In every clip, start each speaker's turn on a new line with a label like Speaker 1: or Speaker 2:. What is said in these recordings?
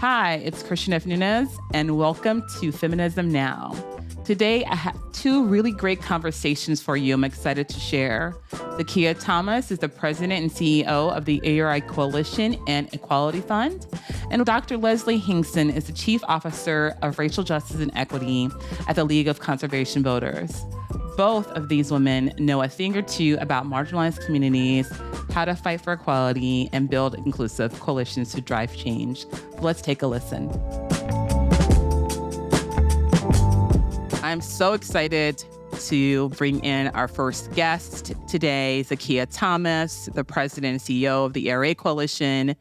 Speaker 1: Hi, it's Christian F. Nunes, and welcome to Feminism Now. Today, I have two really great conversations for you I'm excited to share. Zakiya Thomas is the president and CEO of the ARI Coalition and Equality Fund, and Dr. Leslie Hinkson is the chief officer of racial justice and equity at the League of Conservation Voters. Both of these women know a thing or two about marginalized communities, how to fight for equality, and build inclusive coalitions to drive change. Let's take a listen. I'm so excited to bring in our first guest today, Zakiya Thomas, the president and CEO of the ARA Coalition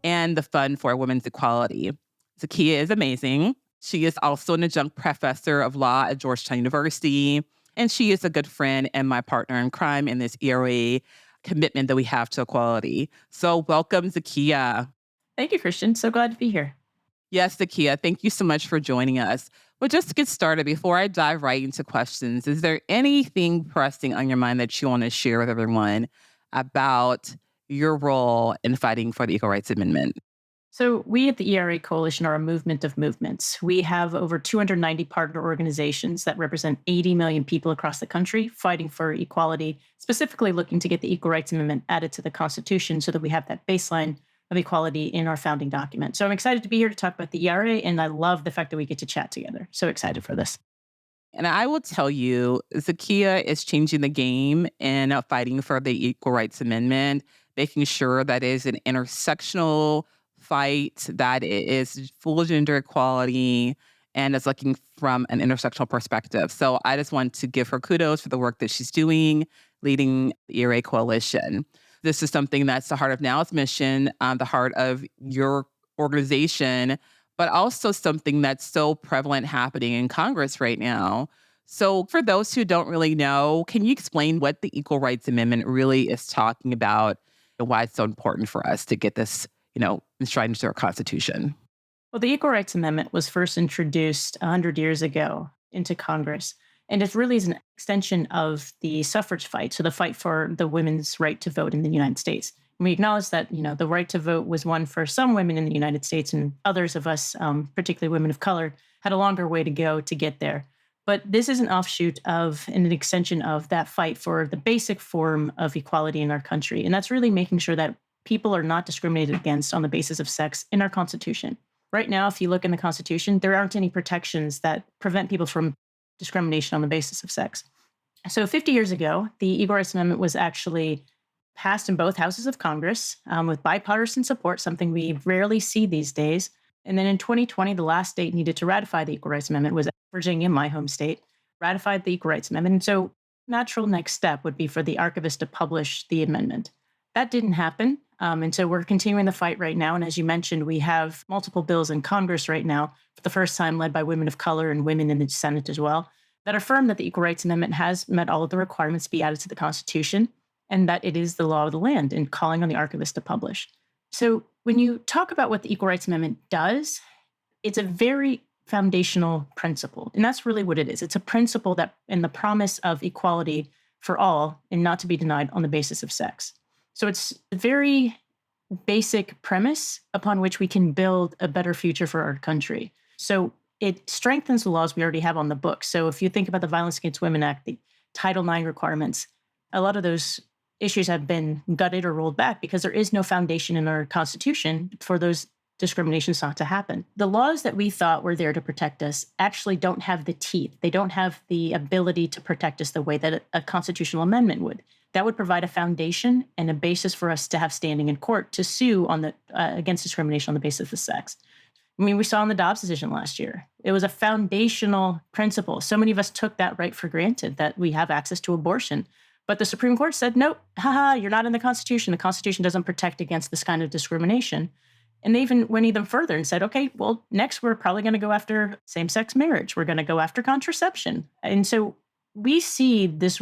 Speaker 1: and the Fund for Women's Equality. Zakiya is amazing. She is also an adjunct professor of law at Georgetown University, and she is a good friend and my partner in crime in this ARA commitment that we have to equality. So welcome, Zakiya.
Speaker 2: Thank you, Christian. So glad to be here.
Speaker 1: Yes, Zakiya, thank you so much for joining us. But just to get started, before I dive right into questions, is there anything pressing on your mind that you want to share with everyone about your role in fighting for the Equal Rights Amendment?
Speaker 2: So we at the ERA Coalition are a movement of movements. We have over 290 partner organizations that represent 80 million people across the country fighting for equality, specifically looking to get the Equal Rights Amendment added to the Constitution so that we have that baseline of equality in our founding document. So I'm excited to be here to talk about the ERA, and I love the fact that we get to chat together. So excited for this.
Speaker 1: And I will tell you, Zakiya is changing the game in fighting for the Equal Rights Amendment, making sure that it is an intersectional fight, that it is full gender equality, and is looking from an intersectional perspective. So I just want to give her kudos for the work that she's doing, leading the ERA Coalition. This is something that's the heart of Now's mission, the heart of your organization, but also something that's so prevalent happening in Congress right now. So for those who don't really know, can you explain what the Equal Rights Amendment really is talking about and why it's so important for us to get this, enshrined into our Constitution?
Speaker 2: Well, the Equal Rights Amendment was first introduced 100 years ago into Congress, and it really is an extension of the suffrage fight, so the fight for the women's right to vote in the United States. And we acknowledge that, the right to vote was won for some women in the United States, and others of us, particularly women of color, had a longer way to go to get there. But this is an offshoot of and an extension of that fight for the basic form of equality in our country. And that's really making sure that people are not discriminated against on the basis of sex in our Constitution. Right now, if you look in the Constitution, there aren't any protections that prevent people from discrimination on the basis of sex. So 50 years ago, the Equal Rights Amendment was actually passed in both houses of Congress with bipartisan support, something we rarely see these days. And then in 2020, the last state needed to ratify the Equal Rights Amendment was Virginia, my home state, ratified the Equal Rights Amendment. And so natural next step would be for the archivist to publish the amendment. That didn't happen. And so we're continuing the fight right now. And as you mentioned, we have multiple bills in Congress right now, for the first time led by women of color and women in the Senate as well, that affirm that the Equal Rights Amendment has met all of the requirements to be added to the Constitution and that it is the law of the land and calling on the archivist to publish. So when you talk about what the Equal Rights Amendment does, it's a very foundational principle. And that's really what it is. It's a principle that in the promise of equality for all and not to be denied on the basis of sex. So it's a very basic premise upon which we can build a better future for our country. So it strengthens the laws we already have on the books. So if you think about the Violence Against Women Act, the Title IX requirements, a lot of those issues have been gutted or rolled back because there is no foundation in our Constitution for those discriminations not to happen. The laws that we thought were there to protect us actually don't have the teeth. They don't have the ability to protect us the way that a constitutional amendment would. That would provide a foundation and a basis for us to have standing in court to sue on the against discrimination on the basis of sex. I mean, we saw in the Dobbs decision last year. It was a foundational principle. So many of us took that right for granted, that we have access to abortion. But the Supreme Court said, nope, you're not in the Constitution. The Constitution doesn't protect against this kind of discrimination. And they even went even further and said, okay, well, next we're probably going to go after same-sex marriage. We're going to go after contraception. And so we see this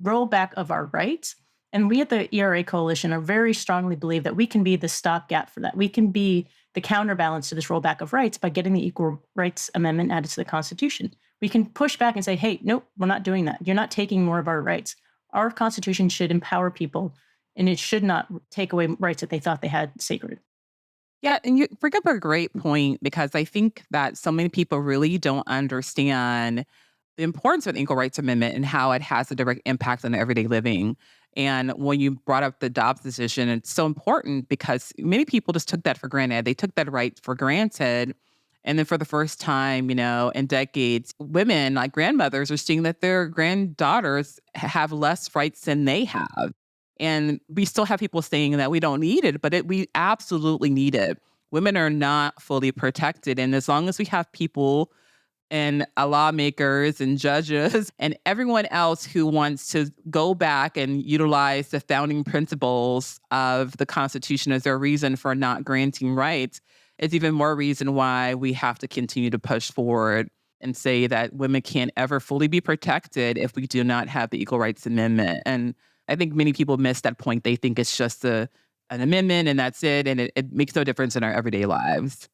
Speaker 2: rollback of our rights. And we at the ERA Coalition are very strongly believe that we can be the stopgap for that. We can be the counterbalance to this rollback of rights by getting the Equal Rights Amendment added to the Constitution. We can push back and say, hey, nope, we're not doing that. You're not taking more of our rights. Our Constitution should empower people, and it should not take away rights that they thought they had sacred.
Speaker 1: Yeah, and you bring up a great point because I think that so many people really don't understand the importance of the Equal Rights Amendment and how it has a direct impact on everyday living. And when you brought up the Dobbs decision, it's so important because many people just took that for granted. They took that right for granted. And then for the first time, in decades, women like grandmothers are seeing that their granddaughters have less rights than they have. And we still have people saying that we don't need it, but we absolutely need it. Women are not fully protected. And as long as we have people and lawmakers and judges and everyone else who wants to go back and utilize the founding principles of the Constitution as their reason for not granting rights, it's even more reason why we have to continue to push forward and say that women can't ever fully be protected if we do not have the Equal Rights Amendment. And I think many people miss that point. They think it's just an amendment and that's it. And it makes no difference in our everyday lives.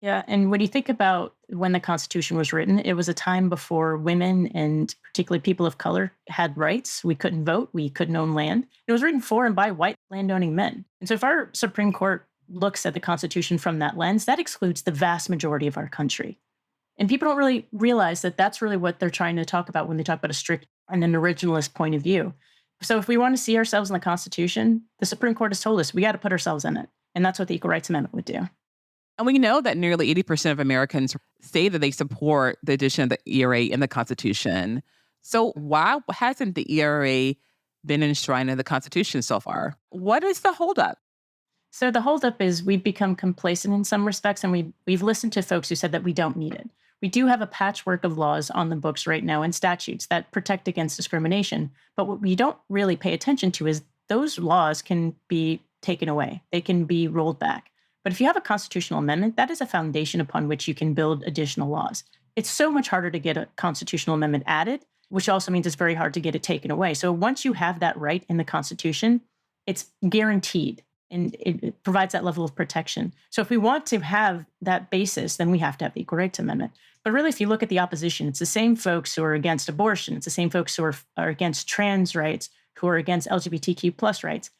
Speaker 2: Yeah, and when you think about when the Constitution was written, it was a time before women and particularly people of color had rights. We couldn't vote, we couldn't own land. It was written for and by white landowning men. And so if our Supreme Court looks at the Constitution from that lens, that excludes the vast majority of our country. And people don't really realize that that's really what they're trying to talk about when they talk about a strict and an originalist point of view. So if we want to see ourselves in the Constitution, the Supreme Court has told us we got to put ourselves in it. And that's what the Equal Rights Amendment would do.
Speaker 1: And we know that nearly 80% of Americans say that they support the addition of the ERA in the Constitution. So why hasn't the ERA been enshrined in the Constitution so far? What is the holdup?
Speaker 2: So the holdup is we've become complacent in some respects, and we've listened to folks who said that we don't need it. We do have a patchwork of laws on the books right now and statutes that protect against discrimination. But what we don't really pay attention to is those laws can be taken away. They can be rolled back. But if you have a constitutional amendment, that is a foundation upon which you can build additional laws. It's so much harder to get a constitutional amendment added, which also means it's very hard to get it taken away. So once you have that right in the Constitution, it's guaranteed and it provides that level of protection. So if we want to have that basis, then we have to have the Equal Rights Amendment. But really, if you look at the opposition, it's the same folks who are against abortion. It's the same folks who are against trans rights, who are against LGBTQ plus rights.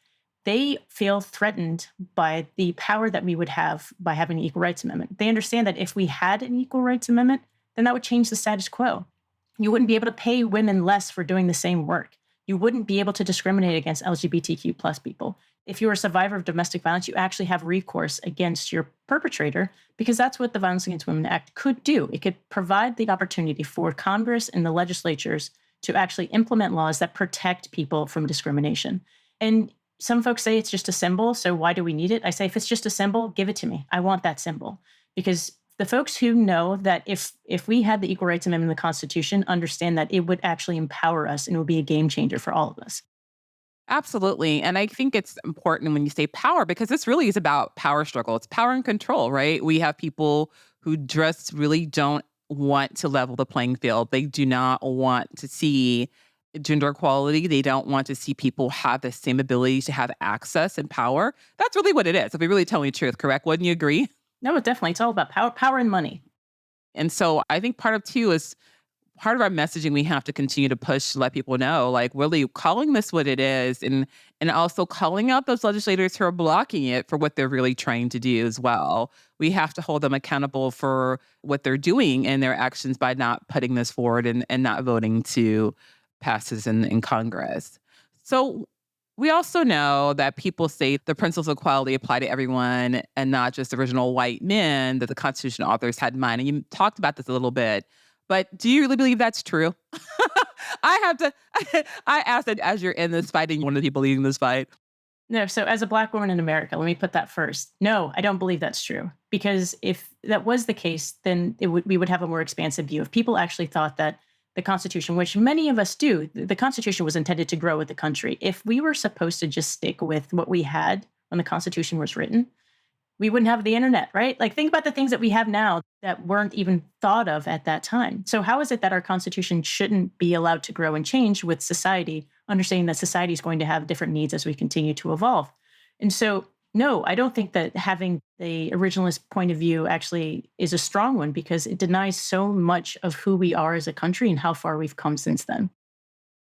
Speaker 2: They feel threatened by the power that we would have by having an Equal Rights Amendment. They understand that if we had an Equal Rights Amendment, then that would change the status quo. You wouldn't be able to pay women less for doing the same work. You wouldn't be able to discriminate against LGBTQ plus people. If you're a survivor of domestic violence, you actually have recourse against your perpetrator because that's what the Violence Against Women Act could do. It could provide the opportunity for Congress and the legislatures to actually implement laws that protect people from discrimination. And some folks say it's just a symbol, so why do we need it? I say, if it's just a symbol, give it to me. I want that symbol. Because the folks who know that if we had the Equal Rights Amendment in the Constitution understand that it would actually empower us and it would be a game changer for all of us.
Speaker 1: Absolutely. And I think it's important when you say power because this really is about power struggle. It's power and control, right? We have people who just really don't want to level the playing field. They do not want to see gender equality. They don't want to see people have the same ability to have access and power. That's really what it is. If we really tell you the truth, correct? Wouldn't you agree?
Speaker 2: No, definitely. It's all about power and money.
Speaker 1: And so I think part of too is part of our messaging we have to continue to push to let people know, like really calling this what it is and also calling out those legislators who are blocking it for what they're really trying to do as well. We have to hold them accountable for what they're doing and their actions by not putting this forward and not voting to pass this in Congress. So we also know that people say the principles of equality apply to everyone and not just original white men that the Constitution authors had in mind. And you talked about this a little bit, but do you really believe that's true? I have to, I ask that as you're in this fight and you're one of the people leading this fight.
Speaker 2: No, so as a Black woman in America, let me put that first. No, I don't believe that's true. Because if that was the case, then we would have a more expansive view. If people actually thought that the Constitution, which many of us do, the Constitution was intended to grow with the country. If we were supposed to just stick with what we had when the Constitution was written, we wouldn't have the internet, right? Like, think about the things that we have now that weren't even thought of at that time. So how is it that our Constitution shouldn't be allowed to grow and change with society, understanding that society is going to have different needs as we continue to evolve? And so, no, I don't think that having the originalist point of view actually is a strong one because it denies so much of who we are as a country and how far we've come since then.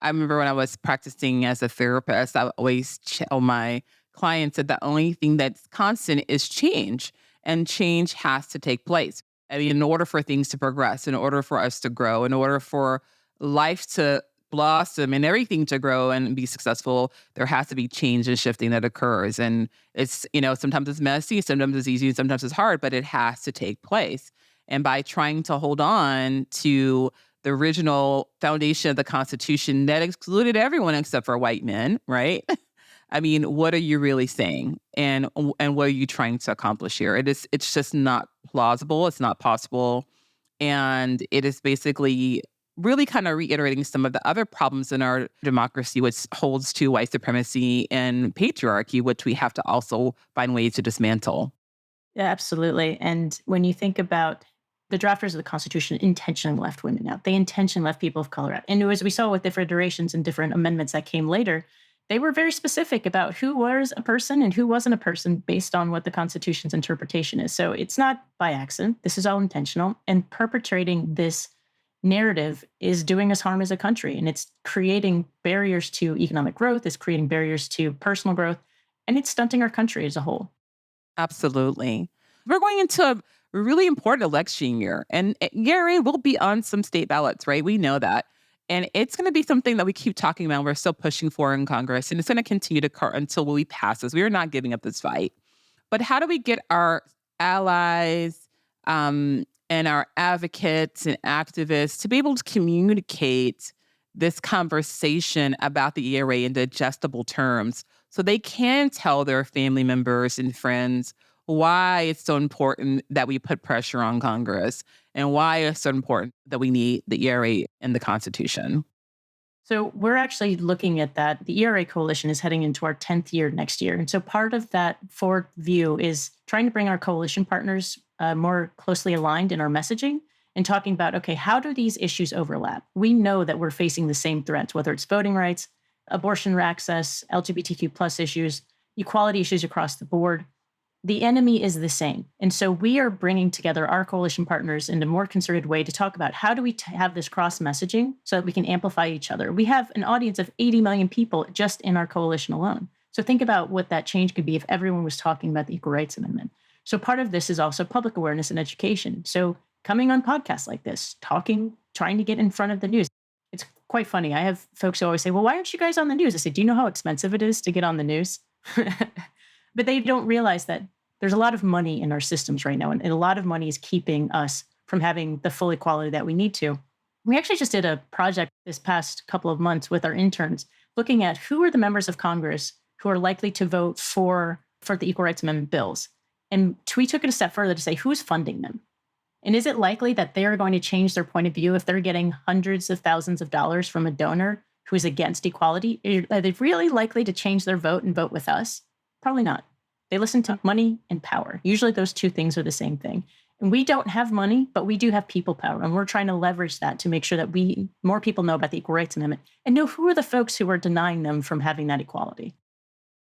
Speaker 1: I remember when I was practicing as a therapist, I would always tell my clients that the only thing that's constant is change, and change has to take place. I mean, in order for things to progress, in order for us to grow, in order for life to blossom and everything to grow and be successful, there has to be change and shifting that occurs. And it's, sometimes it's messy, sometimes it's easy, sometimes it's hard, but it has to take place. And by trying to hold on to the original foundation of the Constitution that excluded everyone except for white men, right? I mean, what are you really saying? And what are you trying to accomplish here? It's just not plausible. It's not possible. And it is basically really kind of reiterating some of the other problems in our democracy, which holds to white supremacy and patriarchy, which we have to also find ways to dismantle.
Speaker 2: Yeah, absolutely. And when you think about the drafters of the Constitution intentionally left women out, they intentionally left people of color out. And as we saw with different iterations and different amendments that came later, they were very specific about who was a person and who wasn't a person based on what the Constitution's interpretation is. So it's not by accident. This is all intentional. And perpetrating this narrative is doing us harm as a country. And it's creating barriers to economic growth, it's creating barriers to personal growth, and it's stunting our country as a whole.
Speaker 1: Absolutely. We're going into a really important election year, and Gary will be on some state ballots, right? We know that. And it's going to be something that we keep talking about. We're still pushing for in Congress, and it's going to continue to occur until we pass this. We are not giving up this fight. But how do we get our allies and our advocates and activists to be able to communicate this conversation about the ERA in digestible terms so they can tell their family members and friends why it's so important that we put pressure on Congress and why it's so important that we need the ERA in the Constitution?
Speaker 2: So we're actually looking at that. The ERA coalition is heading into our 10th year next year. And so part of that forward view is trying to bring our coalition partners more closely aligned in our messaging and talking about, okay, how do these issues overlap? We know that we're facing the same threats, whether it's voting rights, abortion access, LGBTQ plus issues, equality issues across the board. The enemy is the same. And so we are bringing together our coalition partners in a more concerted way to talk about how do we have this cross messaging so that we can amplify each other. We have an audience of 80 million people just in our coalition alone. So think about what that change could be if everyone was talking about the Equal Rights Amendment. So part of this is also public awareness and education. So coming on podcasts like this, talking, trying to get in front of the news. It's quite funny. I have folks who always say, well, why aren't you guys on the news? I say, do you know how expensive it is to get on the news? But they don't realize that there's a lot of money in our systems right now, and a lot of money is keeping us from having the full equality that we need to. We actually just did a project this past couple of months with our interns looking at who are the members of Congress who are likely to vote for the Equal Rights Amendment bills. And we took it a step further to say, who's funding them? And is it likely that they are going to change their point of view if they're getting hundreds of thousands of dollars from a donor who is against equality? Are they really likely to change their vote and vote with us? Probably not. They listen to money and power. Usually those two things are the same thing. And we don't have money, but we do have people power. And we're trying to leverage that to make sure that more people know about the Equal Rights Amendment and know who are the folks who are denying them from having that equality.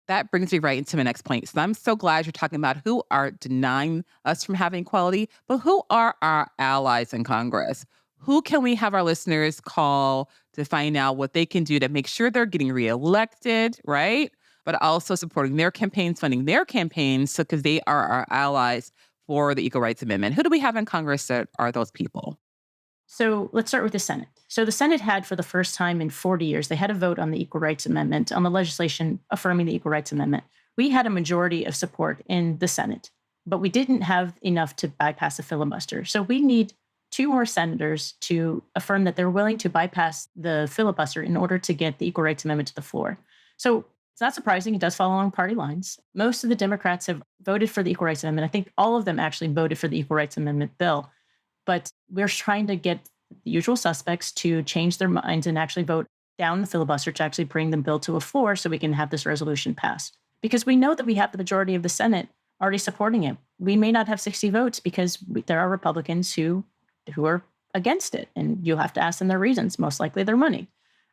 Speaker 1: That brings me right into my next point. So I'm so glad you're talking about who are denying us from having equality, but who are our allies in Congress? Who can we have our listeners call to find out what they can do to make sure they're getting reelected, right? But also supporting their campaigns, funding their campaigns, so because they are our allies for the Equal Rights Amendment. Who do we have in Congress that are those people?
Speaker 2: So let's start with the Senate. So the Senate had, for the first time in 40 years, they had a vote on the Equal Rights Amendment, on the legislation affirming the Equal Rights Amendment. We had a majority of support in the Senate, but we didn't have enough to bypass a filibuster. So we need two more senators to affirm that they're willing to bypass the filibuster in order to get the Equal Rights Amendment to the floor. So it's not surprising. It does fall along party lines. Most of the Democrats have voted for the Equal Rights Amendment. I think all of them actually voted for the Equal Rights Amendment bill. But we're trying to get the usual suspects to change their minds and actually vote down the filibuster to actually bring the bill to a floor so we can have this resolution passed. Because we know that we have the majority of the Senate already supporting it. We may not have 60 votes because there are Republicans who are against it. And you'll have to ask them their reasons, most likely their money.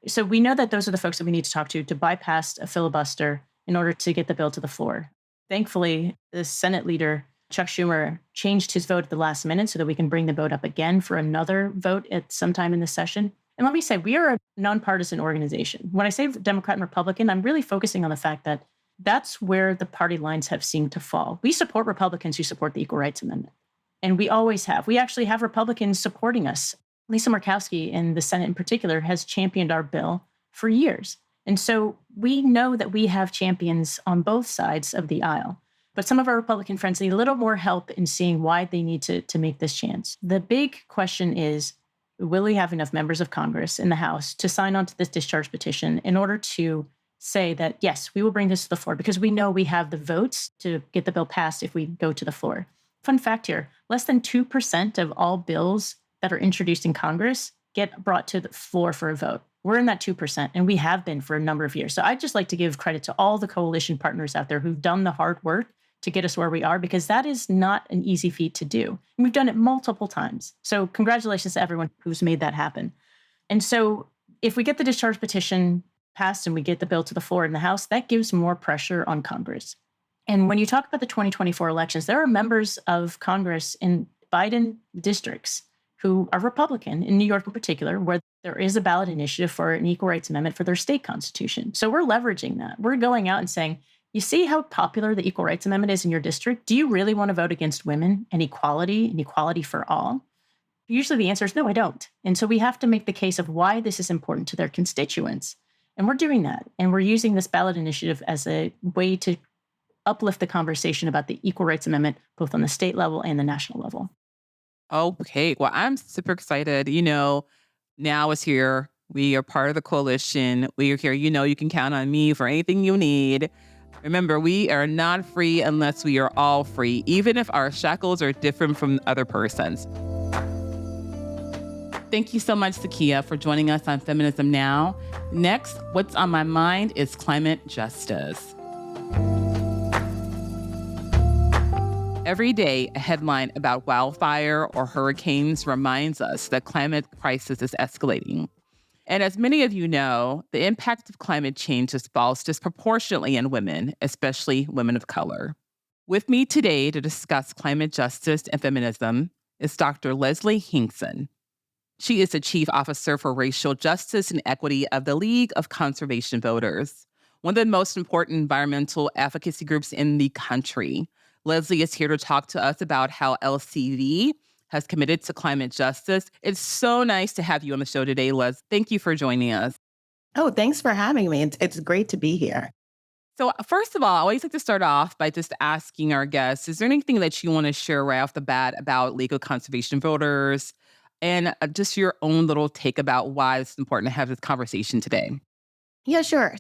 Speaker 2: So we know that those are the folks that we need to talk to bypass a filibuster in order to get the bill to the floor. Thankfully, the Senate leader, Chuck Schumer, changed his vote at the last minute so that we can bring the vote up again for another vote at some time in the session. And let me say, we are a nonpartisan organization. When I say Democrat and Republican, I'm really focusing on the fact that That's where the party lines have seemed to fall. We support Republicans who support the Equal Rights Amendment, and we always have. We actually have Republicans supporting us. Lisa Murkowski in the Senate in particular has championed our bill for years. And so we know that we have champions on both sides of the aisle. But some of our Republican friends need a little more help in seeing why they need to make this chance. The big question is, will we have enough members of Congress in the House to sign on to this discharge petition in order to say that, yes, we will bring this to the floor because we know we have the votes to get the bill passed if we go to the floor. Fun fact here, less than 2% of all bills that are introduced in Congress get brought to the floor for a vote. We're in that 2%, and we have been for a number of years. So I'd just like to give credit to all the coalition partners out there who've done the hard work to get us where we are, because that is not an easy feat to do. And we've done it multiple times. So congratulations to everyone who's made that happen. And so if we get the discharge petition passed and we get the bill to the floor in the House, that gives more pressure on Congress. And when you talk about the 2024 elections, there are members of Congress in Biden districts who are Republican, in New York in particular, where there is a ballot initiative for an equal rights amendment for their state constitution. So we're leveraging that. We're going out and saying, you see how popular the equal rights amendment is in your district? Do you really want to vote against women and equality for all? Usually the answer is no, I don't. And so we have to make the case of why this is important to their constituents. And we're doing that. And we're using this ballot initiative as a way to uplift the conversation about the equal rights amendment, both on the state level and the national level.
Speaker 1: Okay. Well, I'm super excited. Now is here. We are part of the coalition. We are here. You can count on me for anything you need. Remember, we are not free unless we are all free, even if our shackles are different from other persons. Thank you so much, Zakiya, for joining us on Feminism Now. Next, what's on my mind is climate justice. Every day, a headline about wildfire or hurricanes reminds us that climate crisis is escalating. And as many of you know, the impact of climate change falls disproportionately in women, especially women of color. With me today to discuss climate justice and feminism is Dr. Leslie Hinkson. She is the Chief Officer for Racial Justice and Equity of the League of Conservation Voters, one of the most important environmental advocacy groups in the country. Leslie is here to talk to us about how LCV has committed to climate justice. It's so nice to have you on the show today, Les. Thank you for joining us.
Speaker 3: Oh, thanks for having me. It's great to be here.
Speaker 1: So first of all, I always like to start off by just asking our guests, is there anything that you want to share right off the bat about legal conservation voters and just your own little take about why it's important to have this conversation today?
Speaker 3: Yeah, sure.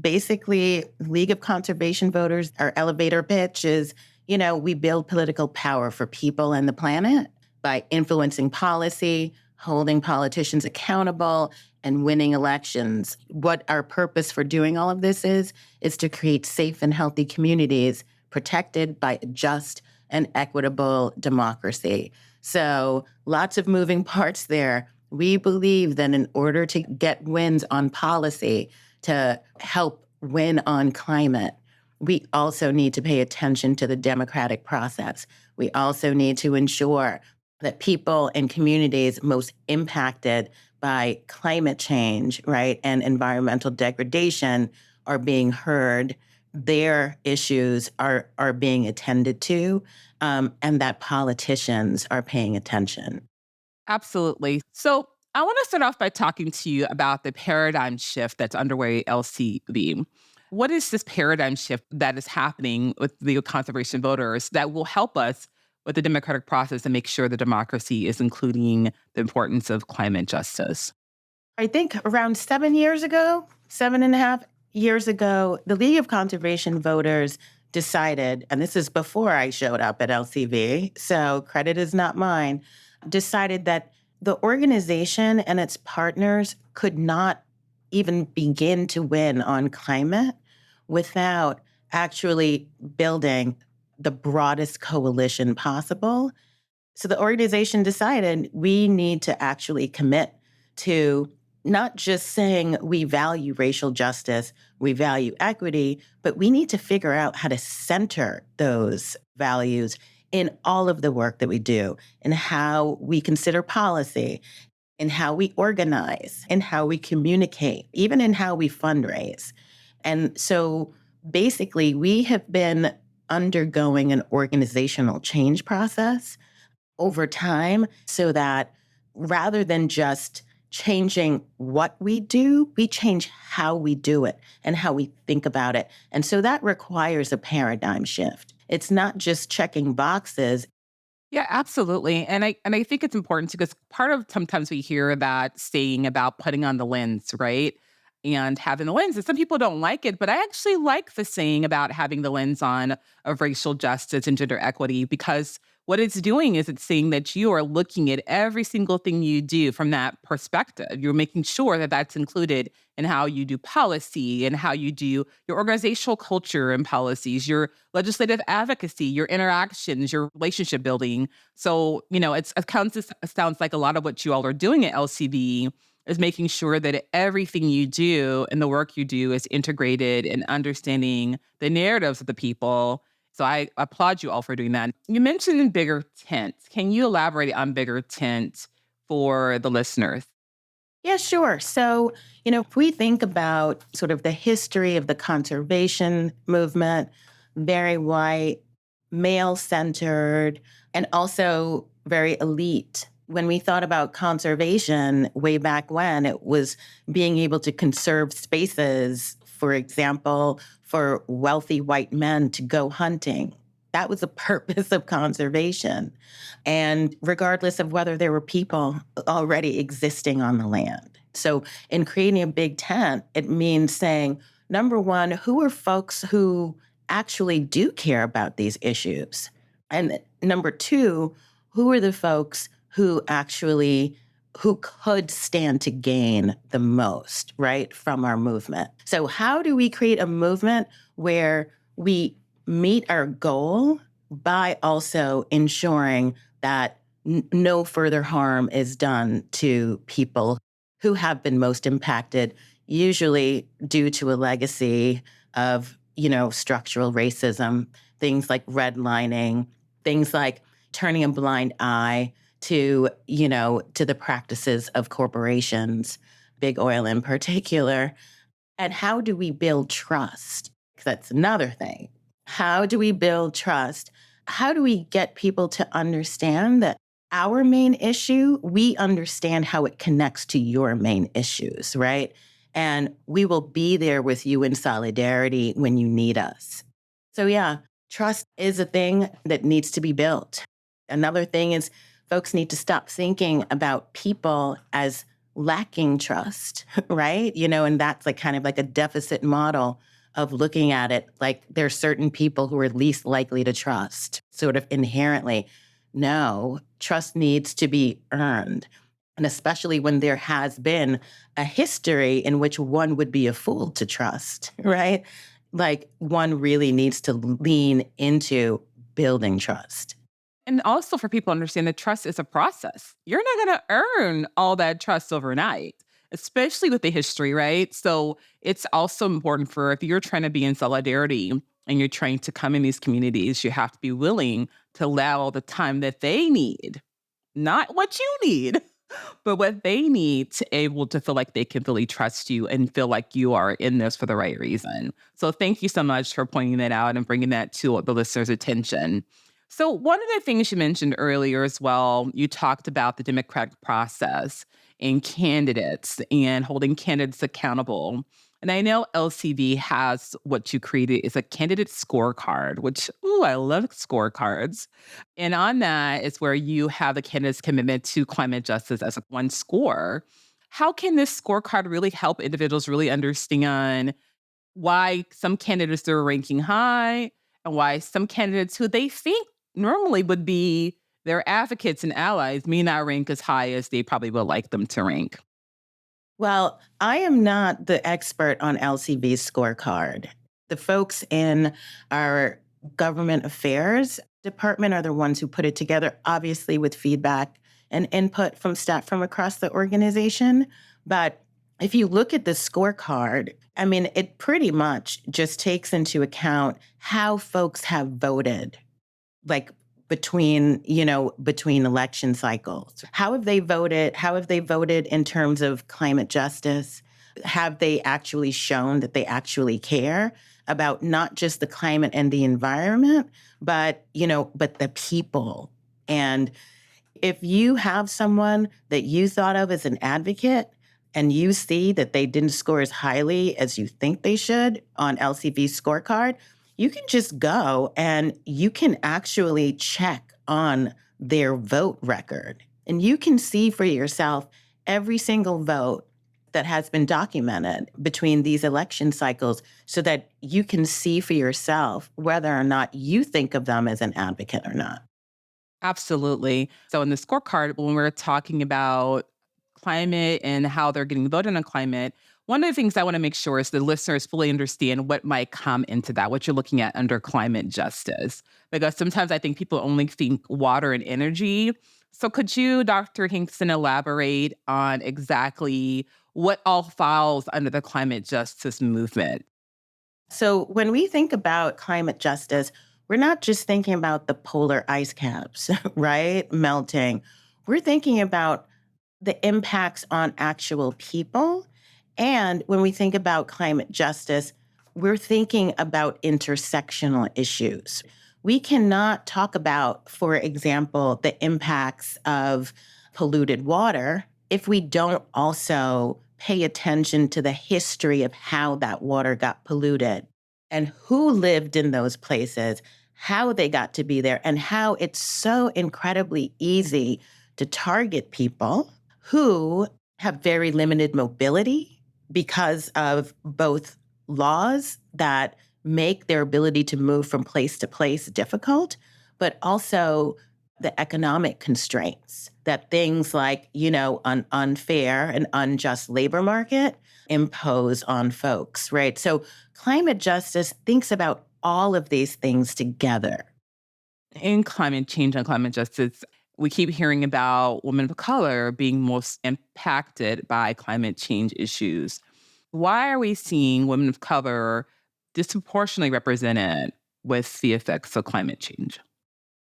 Speaker 3: Basically, League of Conservation Voters, our elevator pitch is, we build political power for people and the planet by influencing policy, holding politicians accountable, and winning elections. What our purpose for doing all of this is to create safe and healthy communities protected by a just and equitable democracy. So lots of moving parts there. We believe that in order to get wins on policy, to help win on climate, we also need to pay attention to the democratic process. We also need to ensure that people and communities most impacted by climate change, right, and environmental degradation are being heard, their issues are being attended to, and that politicians are paying attention.
Speaker 1: Absolutely. So I want to start off by talking to you about the paradigm shift that's underway at LCV. What is this paradigm shift that is happening with legal conservation voters that will help us with the democratic process and make sure the democracy is including the importance of climate justice?
Speaker 3: I think around 7 years ago, 7.5 years ago, the League of Conservation Voters decided, and this is before I showed up at LCV, so credit is not mine, decided that the organization and its partners could not even begin to win on climate without actually building the broadest coalition possible. So the organization decided we need to actually commit to not just saying we value racial justice, we value equity, but we need to figure out how to center those values in all of the work that we do, in how we consider policy, in how we organize, in how we communicate, even in how we fundraise. And so basically, we have been undergoing an organizational change process over time so that rather than just changing what we do, we change how we do it and how we think about it. And so that requires a paradigm shift. It's not just checking boxes.
Speaker 1: Yeah, absolutely. And I think it's important too, because part of sometimes we hear that saying about putting on the lens, right? And having the lens. And some people don't like it, but I actually like the saying about having the lens on of racial justice and gender equity, because what it's doing is it's saying that you are looking at every single thing you do from that perspective. You're making sure that that's included in how you do policy and how you do your organizational culture and policies, your legislative advocacy, your interactions, your relationship building. So, it sounds like a lot of what you all are doing at LCB is making sure that everything you do and the work you do is integrated and understanding the narratives of the people. So I applaud you all for doing that. You mentioned bigger tent. Can you elaborate on bigger tent for the listeners?
Speaker 3: Yeah, sure. So, if we think about sort of the history of the conservation movement, very white, male centered, and also very elite. When we thought about conservation way back when, it was being able to conserve spaces, for example, for wealthy white men to go hunting. That was the purpose of conservation. And regardless of whether there were people already existing on the land. So, in creating a big tent, it means saying, number one, who are folks who actually do care about these issues? And number two, who are the folks who could stand to gain the most, right, from our movement? So how do we create a movement where we meet our goal by also ensuring that no further harm is done to people who have been most impacted, usually due to a legacy of, structural racism, things like redlining, things like turning a blind eye to the practices of corporations, big oil in particular. And how do we build trust? 'Cause that's another thing. How do we build trust? How do we get people to understand that our main issue, we understand how it connects to your main issues, right? And we will be there with you in solidarity when you need us. So, yeah, trust is a thing that needs to be built. Another thing is folks need to stop thinking about people as lacking trust, right? And that's like kind of like a deficit model of looking at it like there's certain people who are least likely to trust, sort of inherently. No, trust needs to be earned. And especially when there has been a history in which one would be a fool to trust, right? Like one really needs to lean into building trust.
Speaker 1: And also for people to understand that trust is a process. You're not going to earn all that trust overnight, especially with the history, right? So it's also important for if you're trying to be in solidarity and you're trying to come in these communities, you have to be willing to allow the time that they need, not what you need, but what they need to able to feel like they can really trust you and feel like you are in this for the right reason. So thank you so much for pointing that out and bringing that to the listeners' attention. So one of the things you mentioned earlier as well, you talked about the democratic process and candidates and holding candidates accountable. And I know LCB has what you created is a candidate scorecard, which, ooh, I love scorecards. And on that is where you have the candidate's commitment to climate justice as one score. How can this scorecard really help individuals really understand why some candidates are ranking high and why some candidates who they think normally would be their advocates and allies may not rank as high as they probably would like them to rank?
Speaker 3: Well, I am not the expert on LCB's scorecard. The folks in our government affairs department are the ones who put it together, obviously with feedback and input from staff from across the organization. But if you look at the scorecard, I mean, it pretty much just takes into account how folks have voted, like between election cycles. How have they voted? How have they voted in terms of climate justice? Have they actually shown that they actually care? about not just the climate and the environment, but, but the people. And if you have someone that you thought of as an advocate and you see that they didn't score as highly as you think they should on LCV's scorecard, you can just go and you can actually check on their vote record. And you can see for yourself every single vote that has been documented between these election cycles so that you can see for yourself whether or not you think of them as an advocate or not.
Speaker 1: Absolutely. So in the scorecard, when we're talking about climate and how they're getting voted on climate, one of the things I want to make sure is the listeners fully understand what might come into that, what you're looking at under climate justice. Because sometimes I think people only think water and energy. So could you, Dr. Hinkson, elaborate on exactly what all falls under the climate justice movement?
Speaker 3: So when we think about climate justice, we're not just thinking about the polar ice caps, right? Melting. We're thinking about the impacts on actual people. And when we think about climate justice, we're thinking about intersectional issues. We cannot talk about, for example, the impacts of polluted water if we don't also pay attention to the history of how that water got polluted and who lived in those places, how they got to be there, and how it's so incredibly easy to target people who have very limited mobility because of both laws that make their ability to move from place to place difficult, but also the economic constraints that things like, an unfair and unjust labor market impose on folks, right? So climate justice thinks about all of these things together.
Speaker 1: In climate change and climate justice, we keep hearing about women of color being most impacted by climate change issues. Why are we seeing women of color disproportionately represented with the effects of climate change?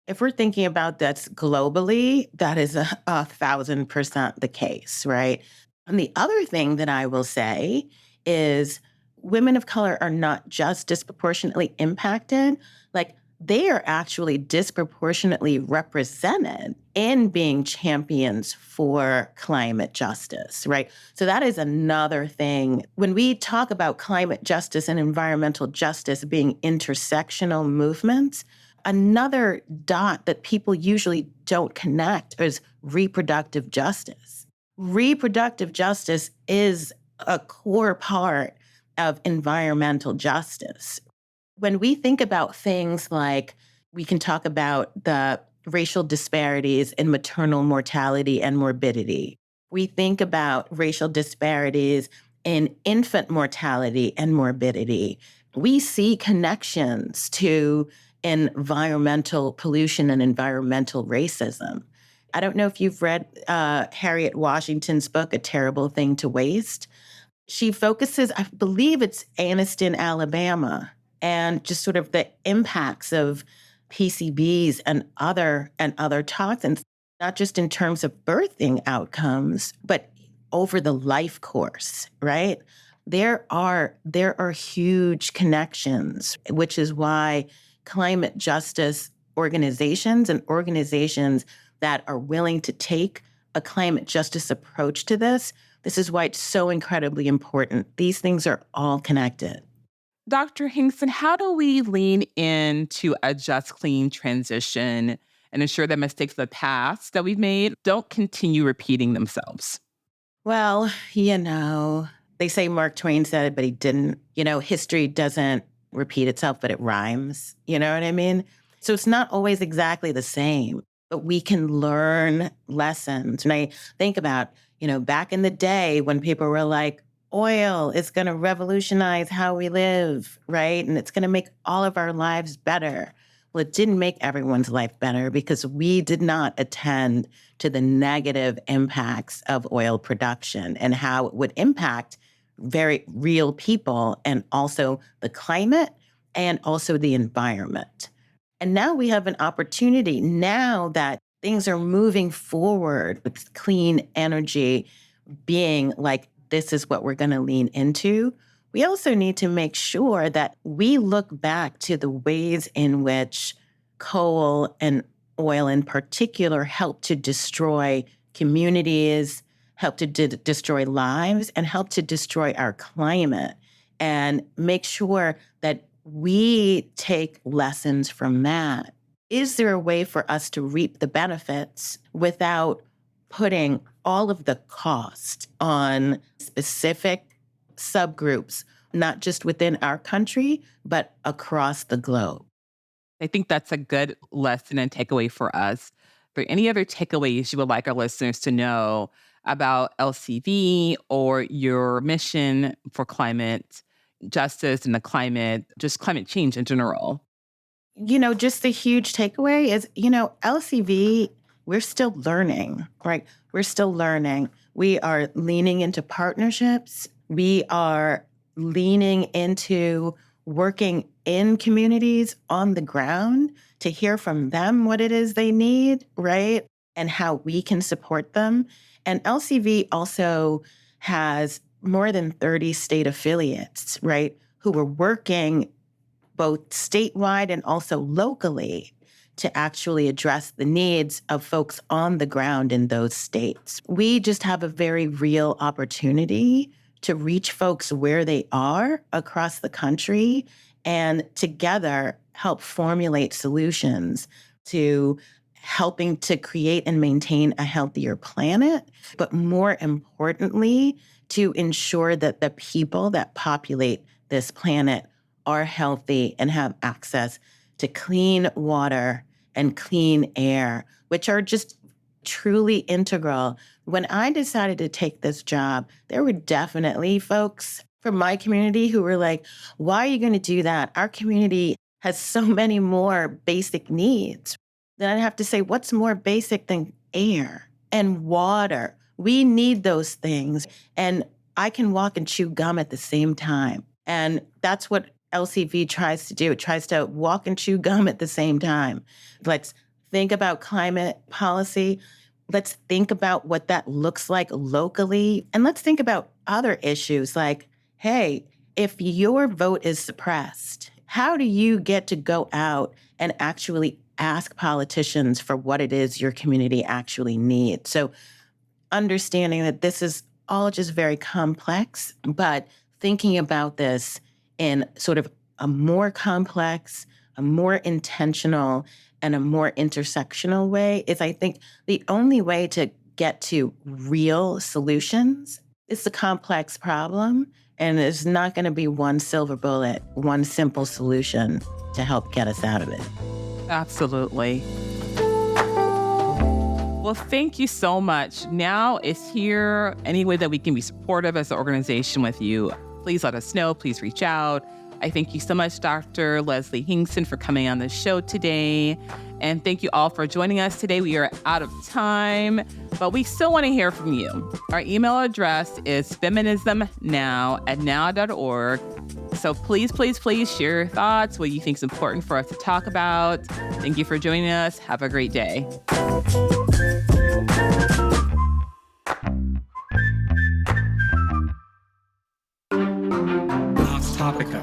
Speaker 3: If we're thinking about that's globally, that is 1,000% the case, right? And the other thing that I will say is women of color are not just disproportionately impacted, like they are actually disproportionately represented in being champions for climate justice, right? So that is another thing. When we talk about climate justice and environmental justice being intersectional movements, another dot that people usually don't connect is reproductive justice. Reproductive justice is a core part of environmental justice. When we think about things like we can talk about the racial disparities in maternal mortality and morbidity. We think about racial disparities in infant mortality and morbidity. We see connections to environmental pollution and environmental racism. I don't know if you've read Harriet Washington's book, A Terrible Thing to Waste. She focuses, I believe it's Anniston, Alabama, and just sort of the impacts of PCBs and other toxins, not just in terms of birthing outcomes, but over the life course, right? There are huge connections, which is why climate justice organizations and organizations that are willing to take a climate justice approach to this is why it's so incredibly important. These things are all connected.
Speaker 1: Dr. Hinkson, how do we lean into a just, clean transition and ensure that mistakes of the past that we've made don't continue repeating themselves?
Speaker 3: Well, they say Mark Twain said it, but he didn't. History doesn't repeat itself, but it rhymes. You know what I mean? So it's not always exactly the same, but we can learn lessons. And I think about, back in the day when people were like, oil is going to revolutionize how we live, right? And it's going to make all of our lives better. Well, it didn't make everyone's life better because we did not attend to the negative impacts of oil production and how it would impact very real people and also the climate and also the environment. And now we have an opportunity now that things are moving forward with clean energy being like, this is what we're going to lean into. we also need to make sure that we look back to the ways in which coal and oil in particular help to destroy communities, help to destroy lives, and help to destroy our climate, and make sure that we take lessons from that. Is there a way for us to reap the benefits without putting all of the cost on specific subgroups, not just within our country, but across the globe?
Speaker 1: I think that's a good lesson and takeaway for us. For any other takeaways you would like our listeners to know about LCV or your mission for climate justice and the climate, just climate change in general?
Speaker 3: Just the huge takeaway is, LCV, we're still learning, right? We're still learning. We are leaning into partnerships. We are leaning into working in communities on the ground to hear from them what it is they need, right? And how we can support them. And LCV also has more than 30 state affiliates, right? Who are working both statewide and also locally to actually address the needs of folks on the ground in those states. We just have a very real opportunity to reach folks where they are across the country and together help formulate solutions to helping to create and maintain a healthier planet, but more importantly, to ensure that the people that populate this planet are healthy and have access to clean water and clean air, which are just truly integral. When I decided to take this job, there were definitely folks from my community who were like, why are you going to do that? Our community has so many more basic needs. Then I'd have to say, what's more basic than air and water? We need those things. And I can walk and chew gum at the same time. And that's what LCV tries to do. It tries to walk and chew gum at the same time. Let's think about climate policy. Let's think about what that looks like locally. And let's think about other issues like, hey, if your vote is suppressed, how do you get to go out and actually ask politicians for what it is your community actually needs? So understanding that this is all just very complex, but thinking about this in sort of a more complex, a more intentional, and a more intersectional way is, I think, the only way to get to real solutions. It's a complex problem, and there's not going to be one silver bullet, one simple solution to help get us out of it.
Speaker 1: Absolutely. Well, thank you so much. Now is here. Any way that we can be supportive as an organization with you, please let us know. Please reach out. I thank you so much, Dr. Leslie Hinkson, for coming on the show today. And thank you all for joining us today. We are out of time, but we still want to hear from you. Our email address is feminismnow@now.org. So please, please, please share your thoughts, what you think is important for us to talk about. Thank you for joining us. Have a great day.
Speaker 4: Topica.